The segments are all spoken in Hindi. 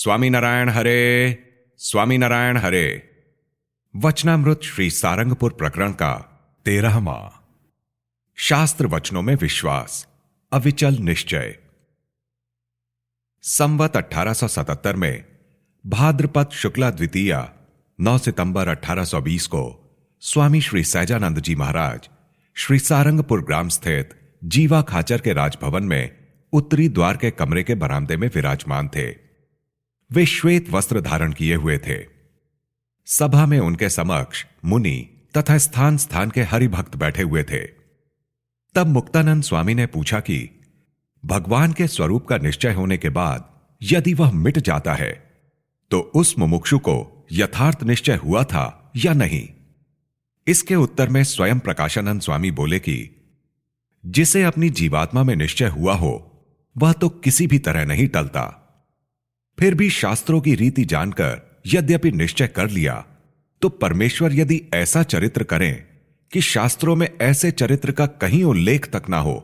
स्वामीनारायण हरे, स्वामीनारायण हरे। वचनामृत श्री सारंगपुर प्रकरण का 13वां। शास्त्र वचनों में विश्वास, अविचल निश्चय। संवत 1877 में भाद्रपद शुक्ला द्वितीया 9 सितंबर 1820 को स्वामी श्री सहजानंद जी महाराज श्री सारंगपुर ग्राम स्थित जीवा खाचर के राजभवन में उत्तरी द्वार के कमरे के बरामदे में विराजमान थे। वे श्वेत वस्त्र धारण किए हुए थे। सभा में उनके समक्ष मुनि तथा स्थान स्थान के हरिभक्त बैठे हुए थे। तब मुक्तानंद स्वामी ने पूछा कि भगवान के स्वरूप का निश्चय होने के बाद यदि वह मिट जाता है तो उस मुमुक्षु को यथार्थ निश्चय हुआ था या नहीं। इसके उत्तर में स्वयं प्रकाशानंद स्वामी बोले कि जिसे अपनी जीवात्मा में निश्चय हुआ हो वह तो किसी भी तरह नहीं टलता। फिर भी शास्त्रों की रीति जानकर यद्यपि निश्चय कर लिया तो परमेश्वर यदि ऐसा चरित्र करें कि शास्त्रों में ऐसे चरित्र का कहीं उल्लेख तक ना हो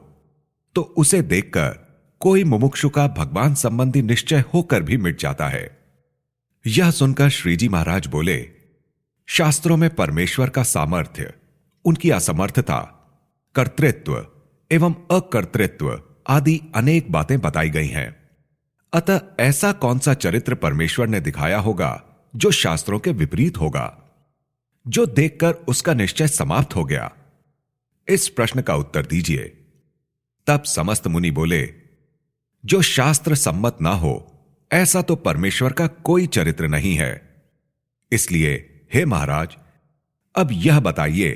तो उसे देखकर कोई मुमुक्षु का भगवान संबंधी निश्चय होकर भी मिट जाता है। यह सुनकर श्रीजी महाराज बोले, शास्त्रों में परमेश्वर का सामर्थ्य, उनकी असमर्थता, कर्तृत्व एवं अकर्तृत्व आदि अनेक बातें बताई गई हैं। अतः ऐसा कौन सा चरित्र परमेश्वर ने दिखाया होगा जो शास्त्रों के विपरीत होगा, जो देखकर उसका निश्चय समाप्त हो गया? इस प्रश्न का उत्तर दीजिए। तब समस्त मुनि बोले, जो शास्त्र सम्मत ना हो ऐसा तो परमेश्वर का कोई चरित्र नहीं है। इसलिए हे महाराज, अब यह बताइए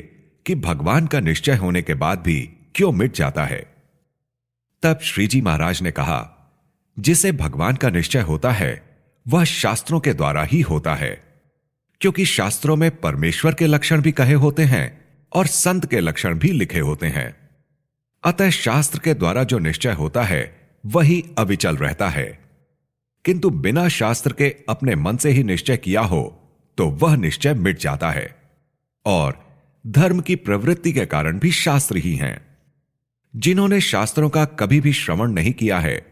कि भगवान का निश्चय होने के बाद भी क्यों मिट जाता है? तब श्रीजी महाराज ने कहा, जिसे भगवान का निश्चय होता है वह शास्त्रों के द्वारा ही होता है, क्योंकि शास्त्रों में परमेश्वर के लक्षण भी कहे होते हैं और संत के लक्षण भी लिखे होते हैं। अतः शास्त्र के द्वारा जो निश्चय होता है वही अविचल रहता है, किंतु बिना शास्त्र के अपने मन से ही निश्चय किया हो तो वह निश्चय मिट जाता है। और धर्म की प्रवृत्ति के कारण भी शास्त्र ही हैं। जिन्होंने शास्त्रों का कभी भी श्रवण नहीं किया है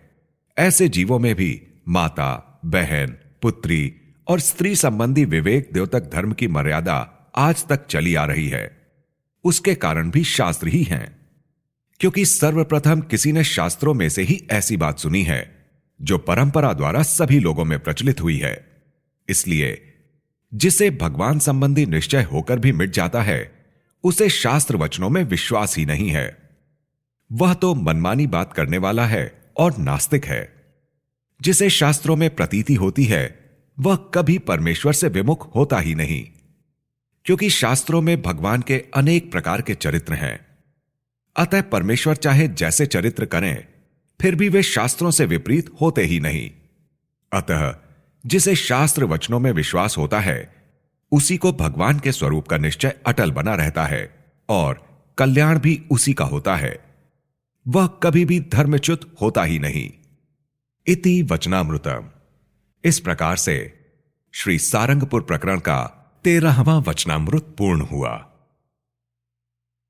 ऐसे जीवों में भी माता, बहन, पुत्री और स्त्री संबंधी विवेक द्योतक धर्म की मर्यादा आज तक चली आ रही है। उसके कारण भी शास्त्र ही हैं, क्योंकि सर्वप्रथम किसी ने शास्त्रों में से ही ऐसी बात सुनी है जो परंपरा द्वारा सभी लोगों में प्रचलित हुई है। इसलिए जिसे भगवान संबंधी निश्चय होकर भी मिट जाता है उसे शास्त्र वचनों में विश्वास ही नहीं है। वह तो मनमानी बात करने वाला है और नास्तिक है। जिसे शास्त्रों में प्रतीति होती है वह कभी परमेश्वर से विमुख होता ही नहीं, क्योंकि शास्त्रों में भगवान के अनेक प्रकार के चरित्र हैं। अतः परमेश्वर चाहे जैसे चरित्र करें फिर भी वे शास्त्रों से विपरीत होते ही नहीं। अतः जिसे शास्त्र वचनों में विश्वास होता है उसी को भगवान के स्वरूप का निश्चय अटल बना रहता है और कल्याण भी उसी का होता है। वह कभी भी धर्मच्युत होता ही नहीं। इति वचनामृतम। इस प्रकार से श्री सारंगपुर प्रकरण का 13वां वचनामृत पूर्ण हुआ।